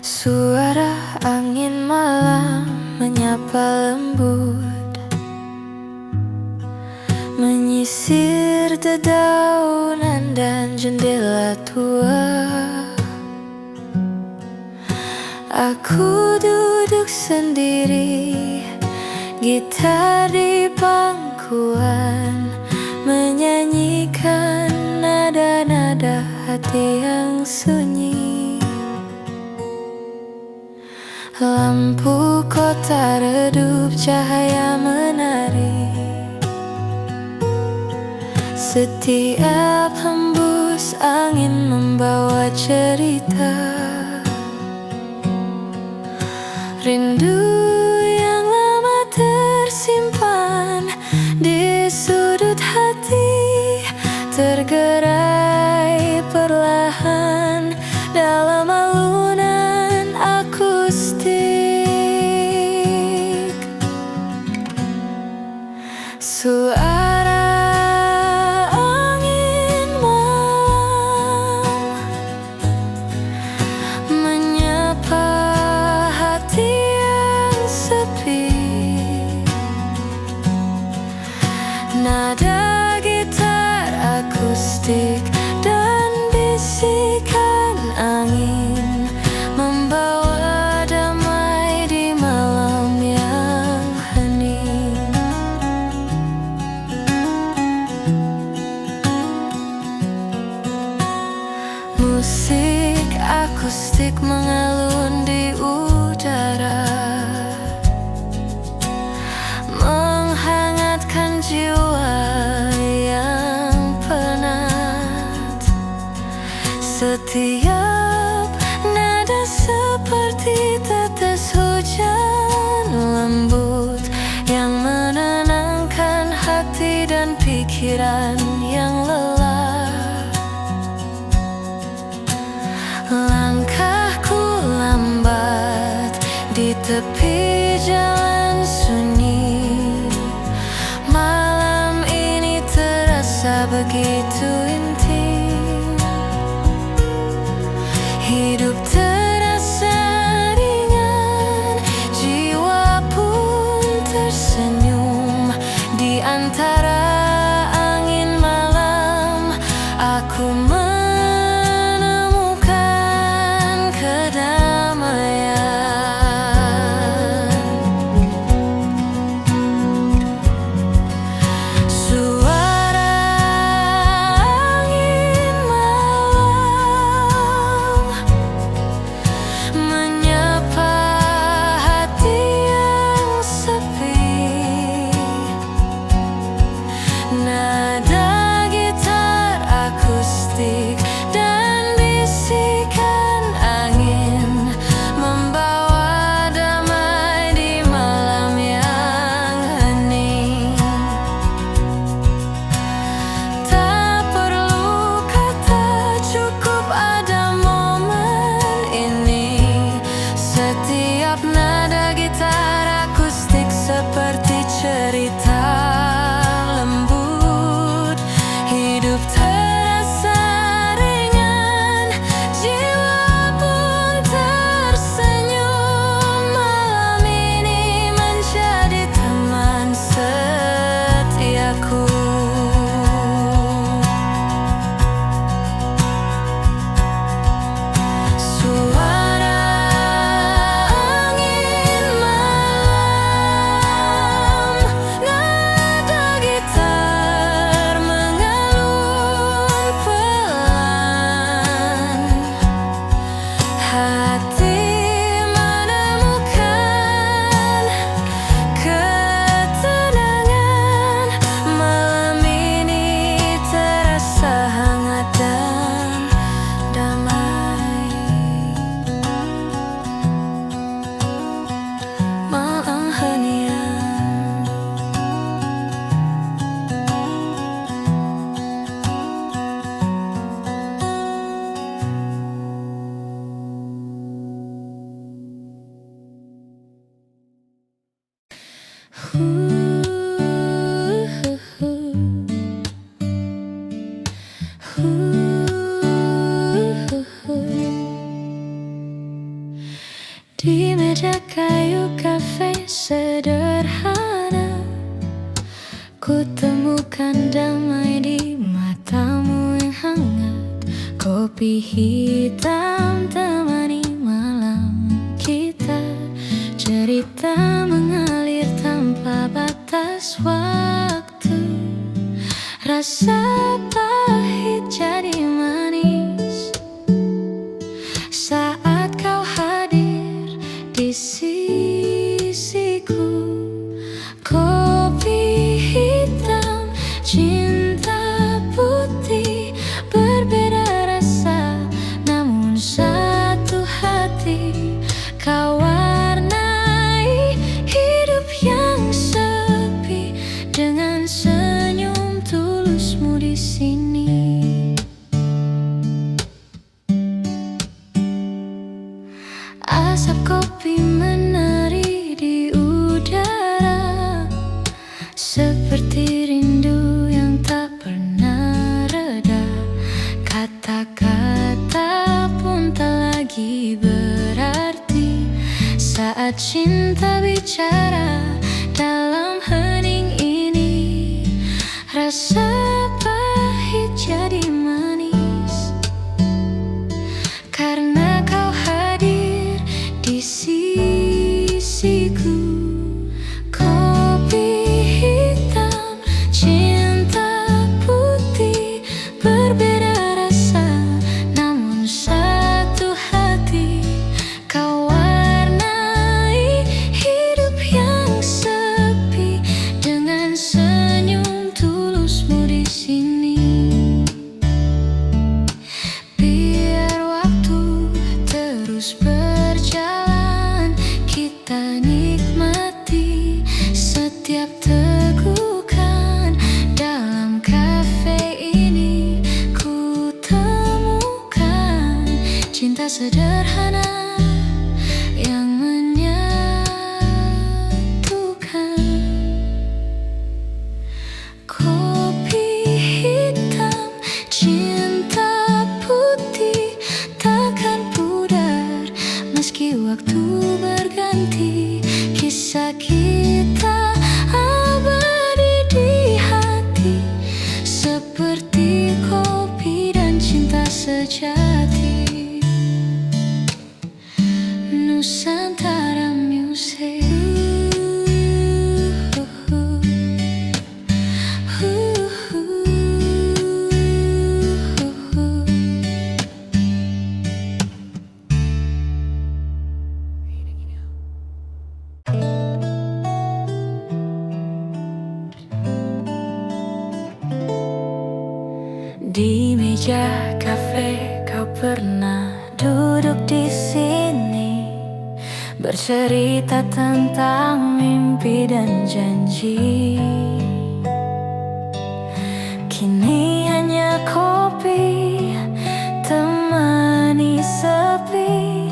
Suara angin malam menyapa lembut, menyisir dedaunan dan jendela tua. Aku duduk sendiri, gitar di pangkuan, menyanyikan nada-nada hati yang sunyi. Lampu kota redup, cahaya menari. Setiap hembus angin membawa cerita, rindu yang lama tersimpan di sudut hati, tergerai perlahan dalam alunan akustik. Suara angin malam menyapa hati yang sepi. Nada gitar akustik dan bisikan angin membawa damai di malam yang hening. Musik akustik mengalun di udara, menghangatkan jiwa yang penat. Setiap nada seperti tetes hujan lembut yang menenangkan hati dan pikiran yang lelah. Langkahku lambat di tepi jalan sunyi. Malam ini terasa begitu intim. Hidup terasa ringan, jiwa pun tersenyum. Di antara angin malam, aku menemukan kedamaian. Suara angin malam menyapa hati yang sepi. Nada gitar akustik dan bisikan angin membawa damai di malam yang hening. Tak perlu kata, cukup ada momen ini. Setiap nada gitar akustik seperti cerita lembut. Hidup terasa ringan, jiwa pun tersenyum. Malam ini menjadi teman setiaku. Suara angin malam, nada gitar mengalun pelan. Hati menemukan ketenangan. Malam ini terasa hangat dan damai. Malam henian. Di meja kayu kafe sederhana, ku temukan damai di matamu yang hangat. Kopi hitam temani malam kita, cerita mengalir tanpa batas waktu. Rasa pahit jadi manis saat kau hadir di sisiku. Kopi hitam, cinta putih, berbeda rasa namun satu hati. Kau warnai hidup yang sepi dengan senyum tulusmu di sini. Asap kopi menari di udara, seperti rindu yang tak pernah reda. Kata-kata pun tak lagi berarti saat cinta bicara dalam hening ini. Rasa pahit jadi manis karena kau hadir di sisiku. Kopi hitam, cinta putih, berbeda rasa namun satu hati. Kau warnai hidup yang sepi dengan senyum tulusmu di sini. Biar waktu terus berjalan, kita nikmati setiap tegukan. Dalam kafe ini ku temukan cinta sederhana yang menyatukan. Kopi hitam, cinta putih, takkan pudar meski waktu berganti. Kisah kita abadi di hati, seperti kopi dan cinta sejati. Nusantara Music. Di meja kafe kau pernah duduk di sini, bercerita tentang mimpi dan janji. Kini hanya kopi temani sepi,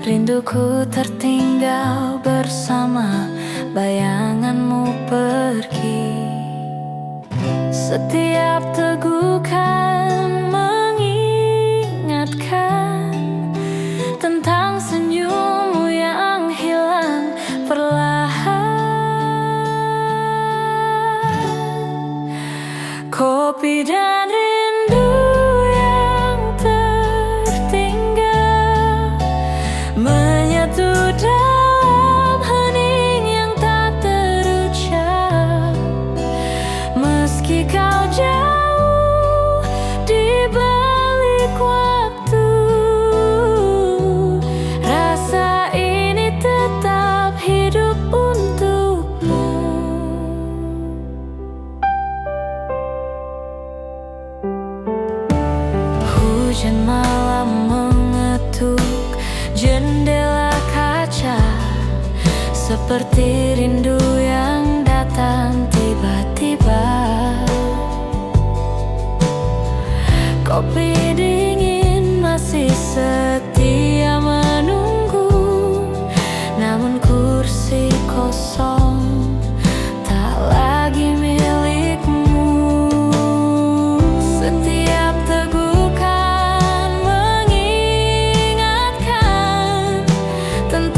rinduku tertinggal bersama bayanganmu pergi. Setiap tegukan mengingatkan tentang senyummu yang hilang perlahan. Kopi dan rindu yang tertinggal menyatu dalam hening yang tak terucap. Meski kau jauh di balik waktu, rasa ini tetap hidup untukmu. Hujan malam mengetuk jendela kaca, seperti rindu yang datang tiba-tiba. Kopi dingin masih setia menunggu, namun kursi kosong tak lagi milikmu. Setiap tegukan mengingatkan tentang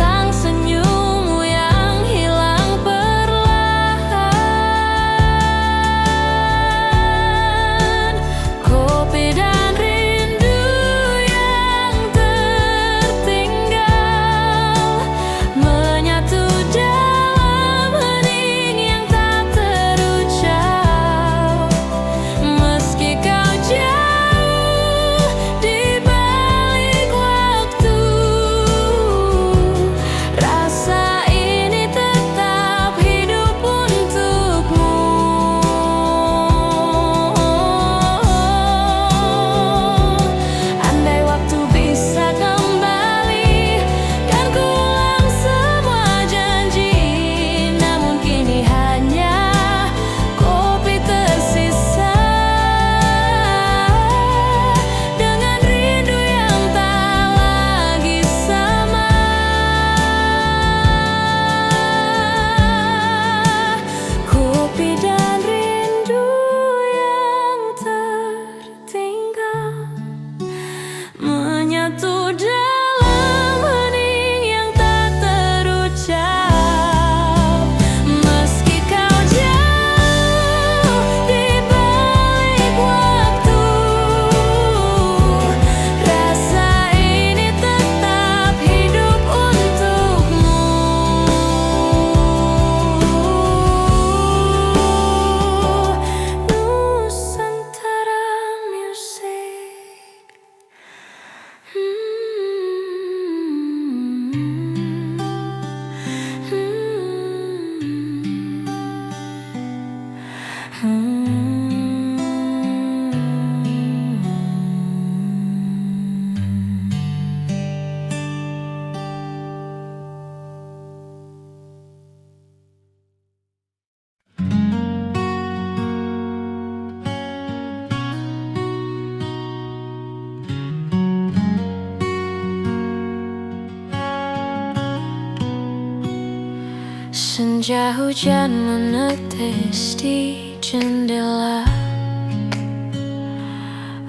Senja hujan menetes di jendela.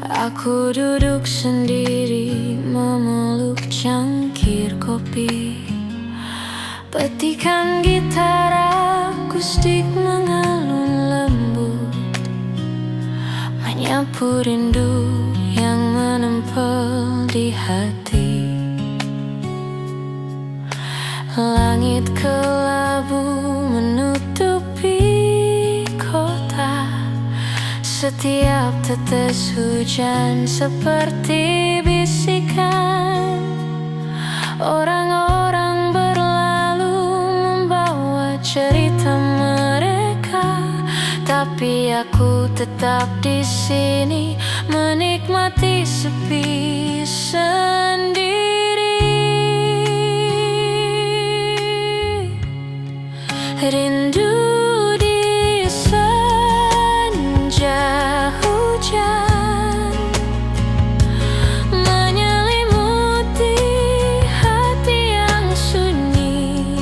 Aku duduk sendiri memeluk cangkir kopi. Petikan gitar akustik mengalun lembut, menyapu rindu yang menempel di hati. Langit kelabu menutupi kota. Setiap tetes hujan seperti bisikan. Orang-orang berlalu membawa cerita mereka, tapi aku tetap di sini menikmati sepi sendiri. Rindu di senja hujan menyelimuti hati yang sunyi.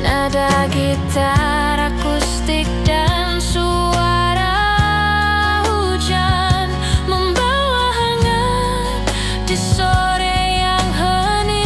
Nada gitar akustik dan suara hujan membawa hangat di sore yang hening.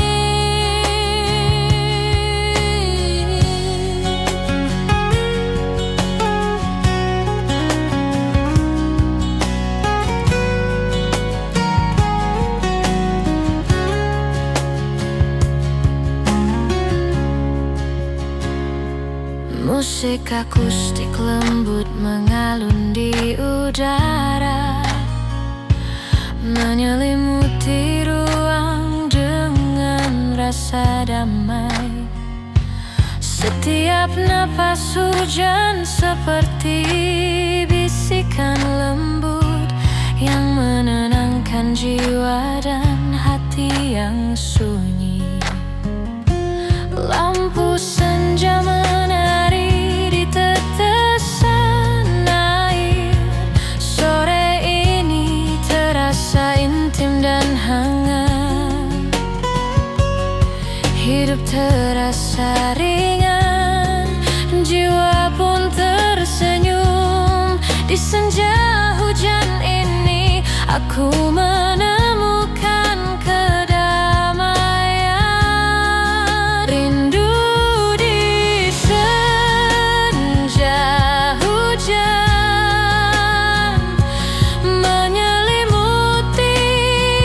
Musik akustik lembut mengalun di udara, menyelimuti ruang dengan rasa damai. Setiap napas hujan seperti bisikan lembut yang menenangkan jiwa dan hati yang sunyi. Lampu senja menari di tetesan air. Sore ini terasa intim dan hangat. Hidup terasa ringan, jiwa pun tersenyum. Di senja hujan ini aku menemukan kedamaian. Rindu di senja hujan menyelimuti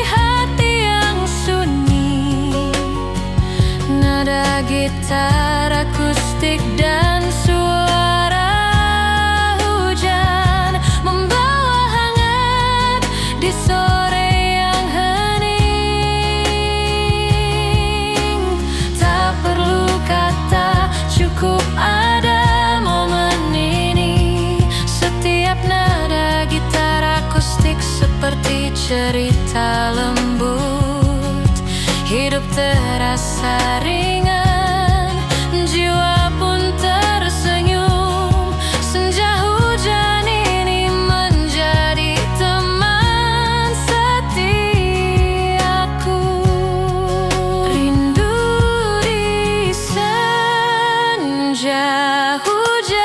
hati yang sunyi. Nada gitar akustik dan suara hujan membawa hangat di sore yang hening. Tak perlu kata, cukup ada momen ini. Setiap nada gitar akustik seperti cerita lembut. Hidup terasa ringan, jiwa pun tersenyum. Senja hujan ini menjadi teman setiaku. Rindu di senja hujan,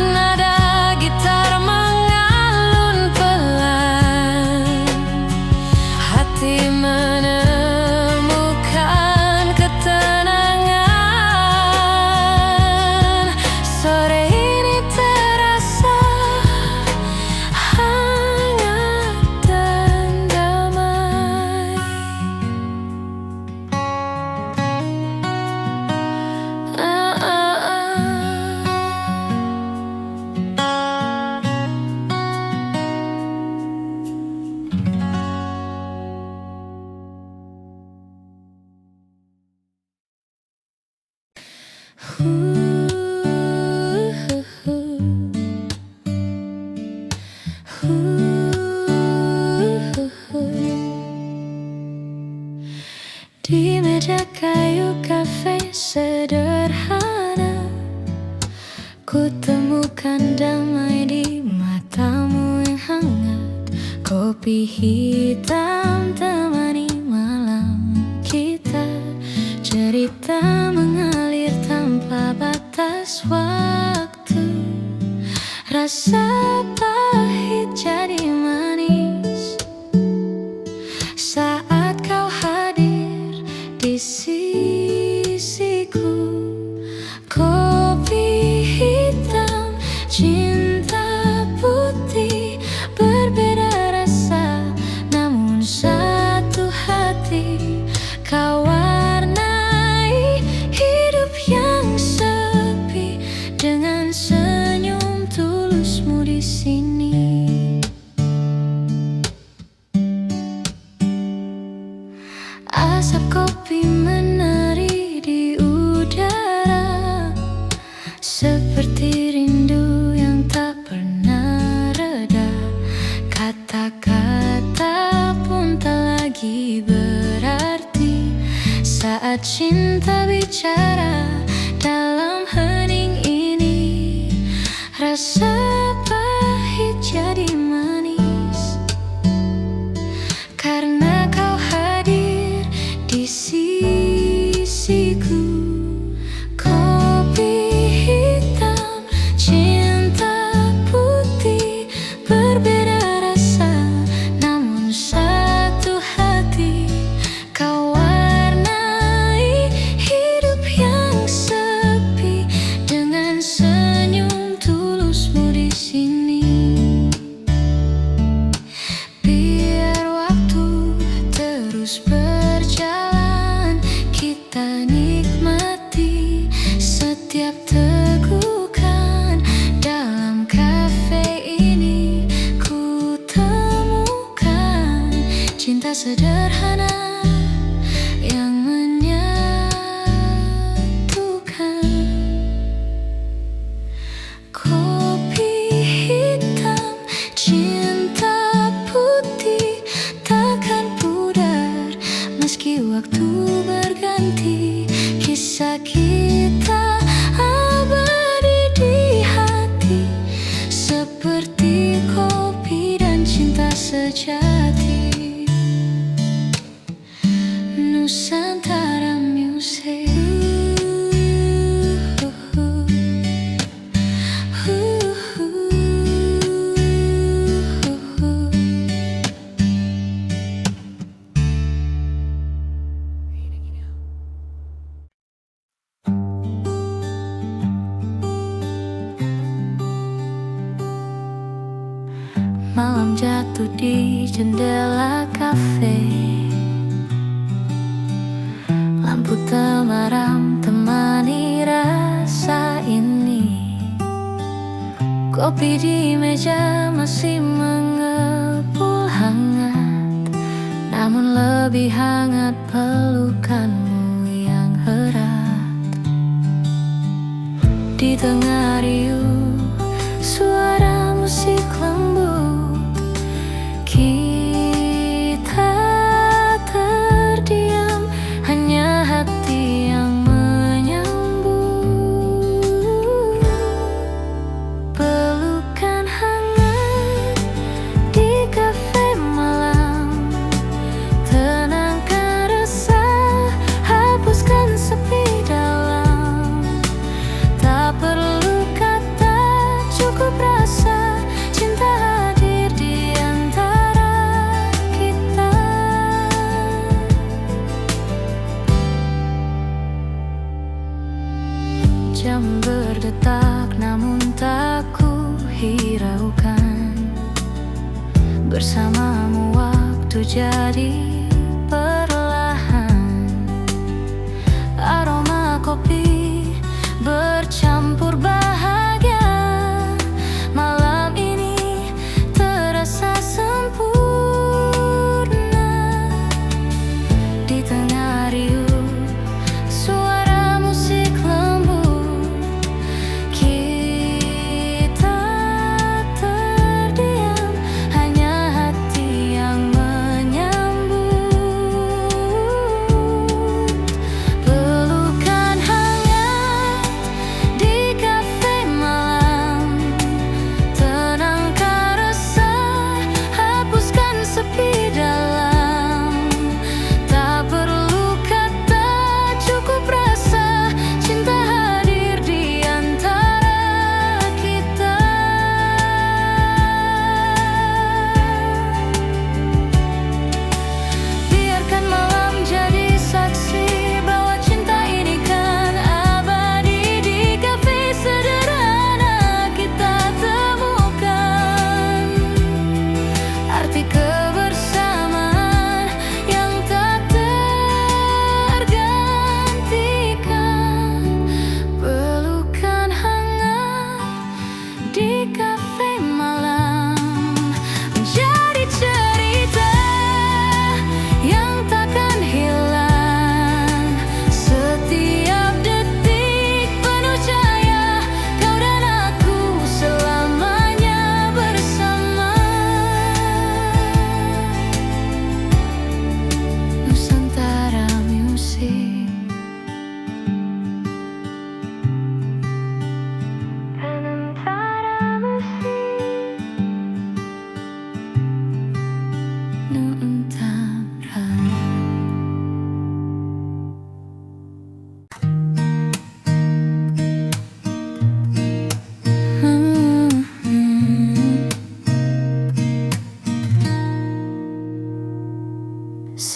nada gitar mengalun pelan. Hati menemukan ketenangan. Sore ini terasa hangat dan damai. Ah, ah, ah. Di meja kayu kafe sederhana, ku temukan damai di matamu yang hangat. Kopi hitam temani malam kita, cerita mengalir tanpa batas waktu. Rasa pahit jadi manis saat kau hadir di sisiku. Kopi hitam, cinta putih, berbeda rasa namun satu hati. Kau warnai hidup yang sepi dengan senyum tulusmu di sini. Asap kopi menari di udara, seperti rindu yang tak pernah reda. Kata-kata pun tak lagi berarti saat cinta bicara dalam hening ini. Rasa pahit jadi manis karena kau hadir di sisiku. Kopi hitam, cinta putih, berbeda rasa namun satu hati. Kau warnai hidup yang sepi dengan senyum tulusmu di sini. Biar waktu terus berjalan, kita nikmati setiap tegukan. Dalam kafe ini ku temukan cinta sederhana yang menyatukan. Kopi hitam, cinta putih, takkan pudar meski waktu berganti. Kisah kita abadi di hati, seperti kopi dan cinta sejati. Nusantara Music. Malam jatuh di jendela kafe, lampu temaram temani rasa ini. Kopi di meja masih mengepul hangat, namun lebih hangat pelukanmu yang erat. Di tengah riuh suara musik lembut, kita terdiam, hanya hati yang menyambut. Pelukan hangat di kafe malam, tenangkan resah, hapuskan sepi dalam. Tak perlu kata, cukup rasa, cinta hadir di antara kita. Jam berdetak namun tak ku hiraukan. Bersamamu waktu jadi perlahan. Aroma kopi bercampur bahagia. Malam ini terasa sempurna. Di tengah riuh suara musik lembut,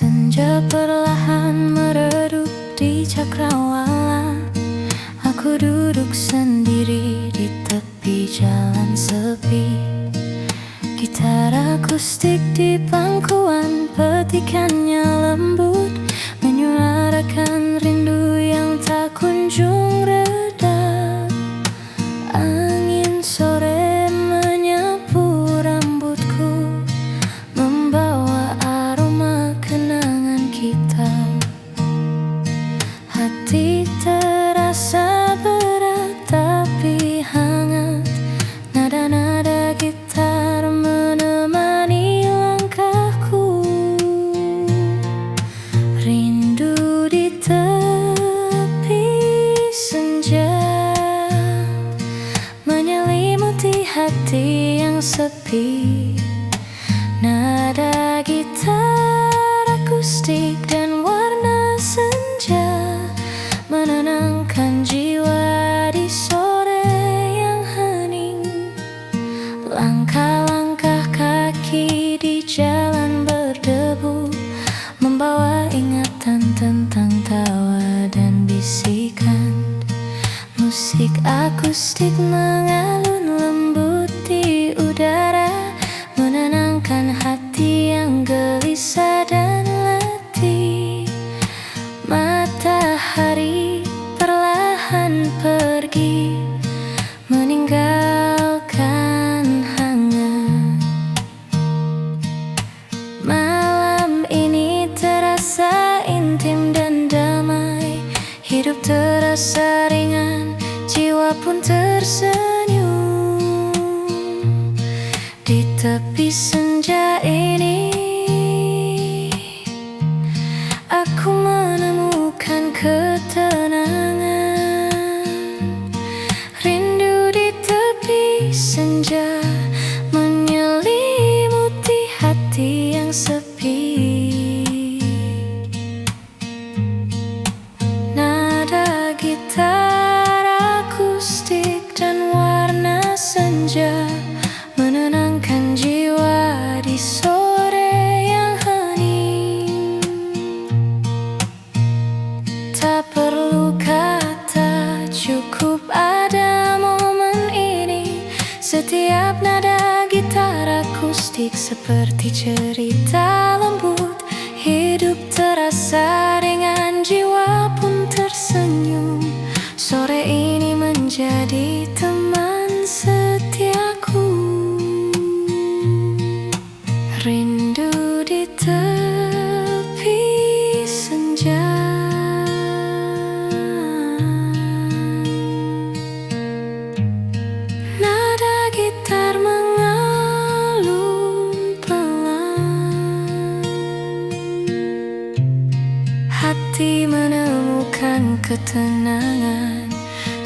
senja perlahan meredup di cakrawala. Aku duduk sendiri di tepi jalan sepi, gitar akustik di pangkuan, petikannya lembut menyuarakan rindu yang tak kunjung reda. Angin sore menyapu rambutku, membawa aroma kenangan kita. Hati terasa berat tapi hangat, nada-nada gitar menemani langkahku. Rindu di tepi senja menyelimuti hati yang sepi. Nada gitar akustik dan warna senja menenangkan jiwa di sore yang hening. Langkah-langkah kaki di jalan berdebu, membawa ingatan tentang tawa dan bisikan. Musik akustik mengalun lembut di udara, menenangkan hati yang gelisah dan letih. Matahari perlahan pergi, meninggalkan hangat. Malam ini terasa intim dan damai, hidup terasa ringan, jiwa pun tersenyum. Di tepi senja ini aku menemukan ketenangan. Rindu di tepi senja menyelimuti hati yang sepi. Nada gitar akustik dan warna senja menenangkan jiwa di sore yang hening. Tak perlu kata, cukup ada momen ini. Setiap nada gitar akustik seperti cerita lembut. Hidup terasa ringan, jiwa pun tersenyum. Sore ini menjadi teman setiaku. Rindu di tepi senja. Nada gitar mengalun pelan, hati menemukan ketenangan.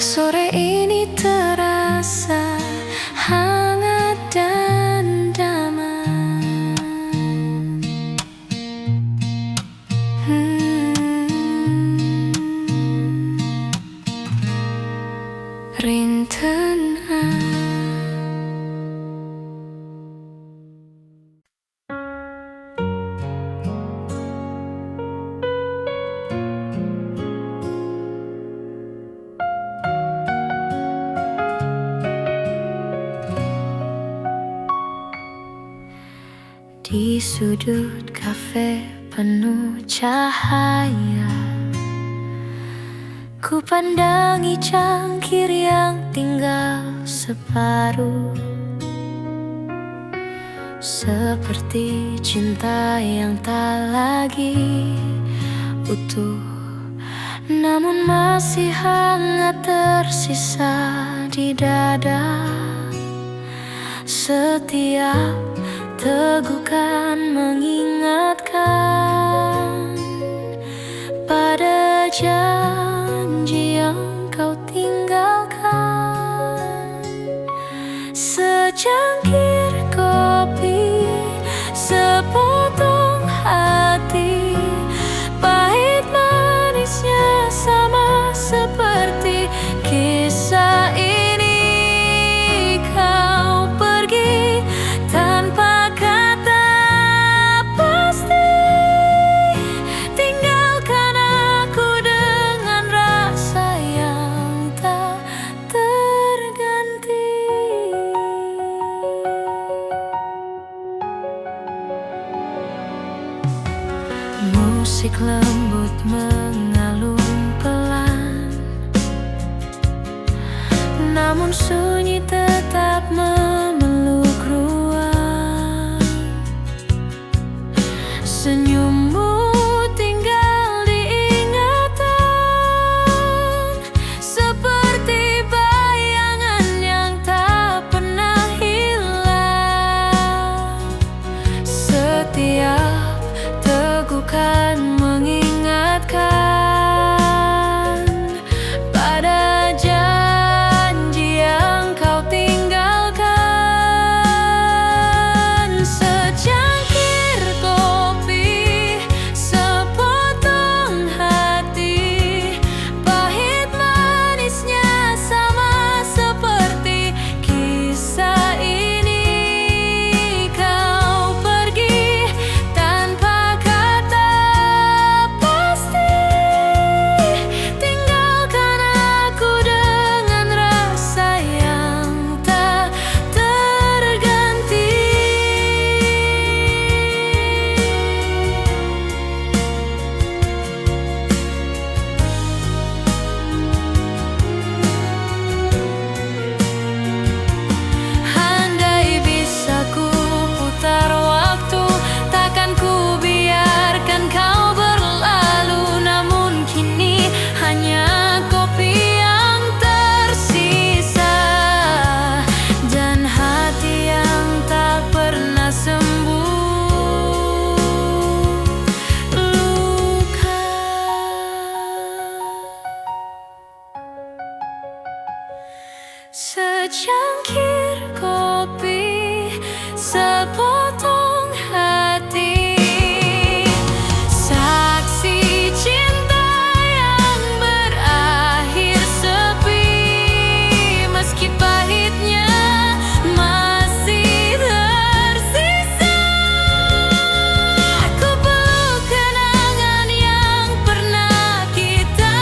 Sore ini terasa hangat dan damai. Rintangan. Di sudut kafe penuh cahaya, ku pandangi cangkir yang tinggal separuh. Seperti cinta yang tak lagi utuh, namun masih hangat tersisa di dada. Setiap tegukan mengingatkan pada janji yang kau tinggalkan. Secangkir kopi, sepotong hati, pahit manisnya sama seperti kisah ini. Kau pergi tanpa kata pasti. Musik lembut mengalun pelan, namun sunyi tetap memeluk ruang. Senyummu tinggal diingatan, seperti bayangan yang tak pernah hilang. Setiap tegukan mengingatkan pada janji yang kau tinggalkan. Secangkir kopi, sepotong hati, pahit manisnya sama seperti kisah ini. Kau pergi tanpa kata pasti, tinggalkan aku dengan rasa yang tak terganti. Andai bisa ku putar waktu, takkan ku biarkan kau berlalu. Namun kini hanya kopi yang tersisa, dan hati yang tak pernah sembuh luka. Secangkir kopi, sepotong hati, saksi cinta yang berakhir sepi. Meski pahitnya masih tersisa, aku peluk kenangan yang pernah kita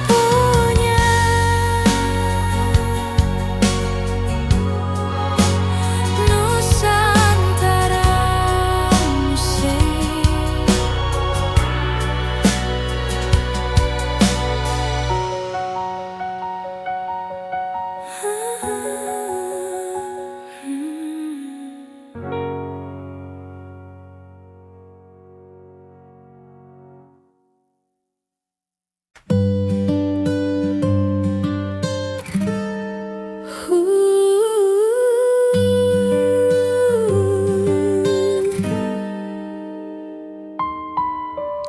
punya. Nusantara Musik.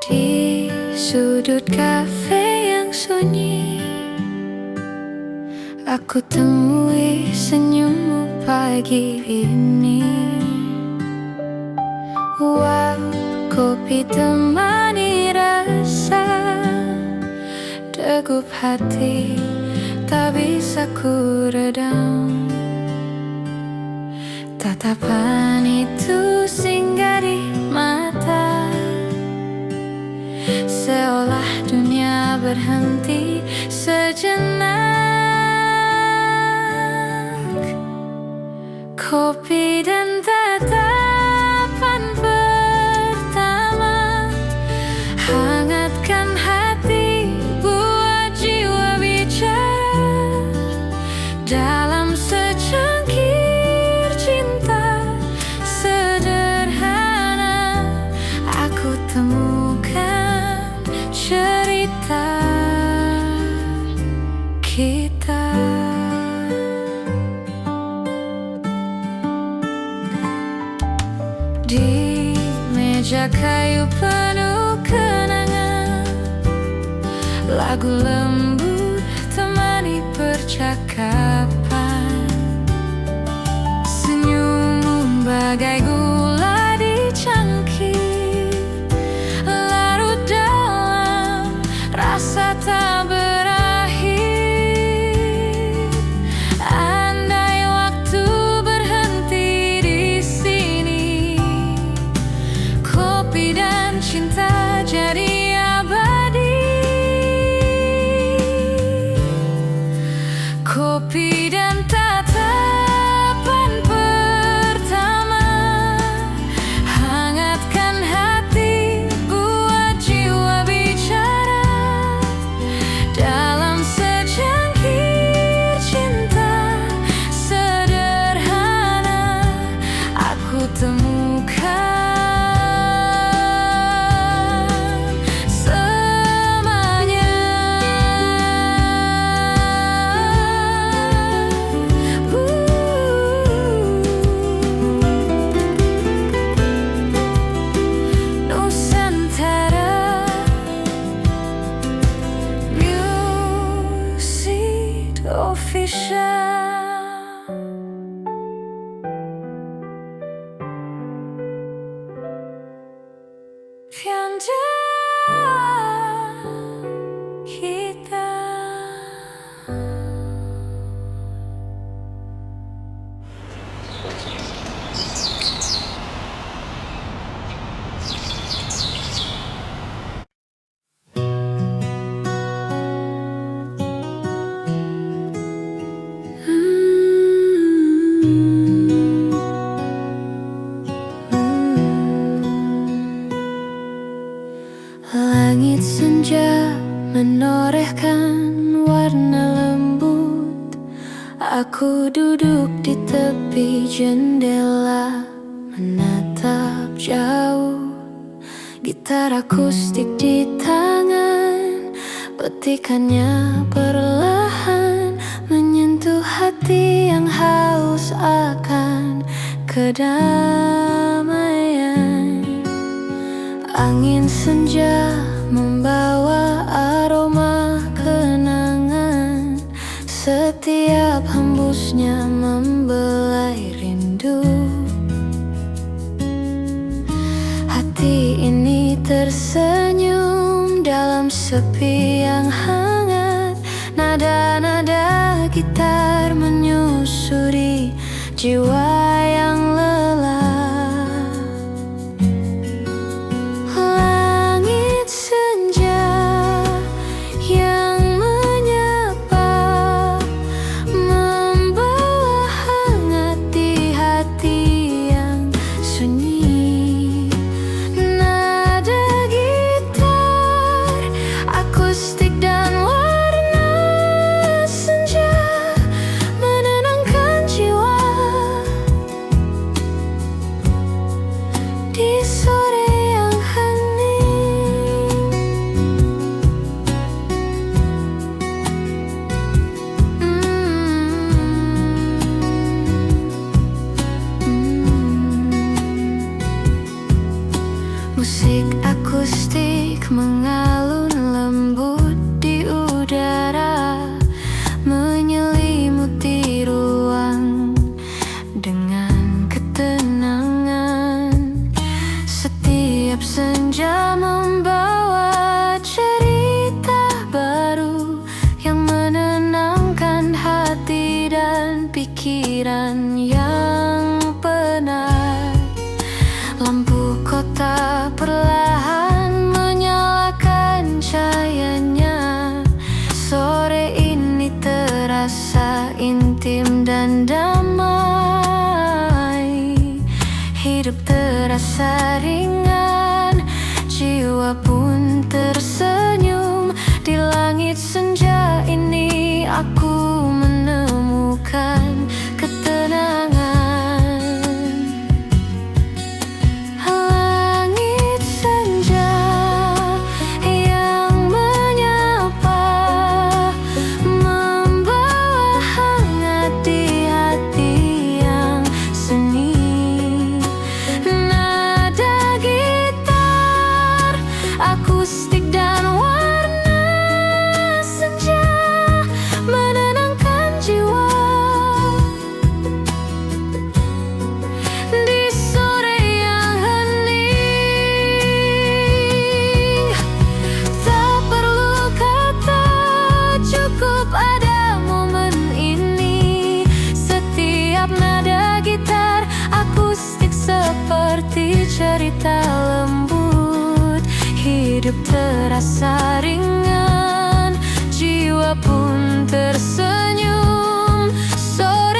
Di sudut kafe yang sunyi, aku temui senyummu pagi ini. Wow, kopi temani rasa degup hati, tak bisa ku redam. Tatapan itu singgah di mata, seolah dunia berhenti sejenak. Kopi dan tatapan pertama, hangatkan hati, buat jiwa bicara. Dalam secangkir cinta sederhana, aku temukan cerita kita. Di meja kayu penuh kenangan, lagu lembut temani percakapan. Senyummu bagai gula di cangkir, larut dalam rasa tak berakhir. Andai waktu berhenti di sini, kopi dan cinta jadi abadi. Kopi dan tatapan pertama, hangatkan Indonesia. Ganja kita. Langit senja menorehkan warna lembut. Aku duduk di tepi jendela menatap jauh. Gitar akustik di tangan, petikannya perlahan menyentuh hati yang haus akan kedamaian. Angin senja membawa aroma kenangan, setiap hembusnya membelai rindu. Hati ini tersenyum dalam sepi yang hangat. Nada-nada gitar menyusuri jiwa yang lelah. Musik akustik mengalun lembut di udara, menyelimuti ruang dengan ketenangan. Setiap senja membawa cerita baru yang menenangkan hati dan pikiran yang penat. Lampu kota perlahan menyalakan cahayanya. Sore ini terasa intim dan damai. Hidup terasa ringan, jiwa pun tersenyum. Di langit senja ini aku menemukan ketenangan. Akustik dan warna senja menenangkan jiwa. Di sore yang hening, tak perlu kata, cukup ada momen ini. Setiap nada gitar akustik seperti cerita lembut. Hidup terasa ringan, jiwa pun tersenyum. Sore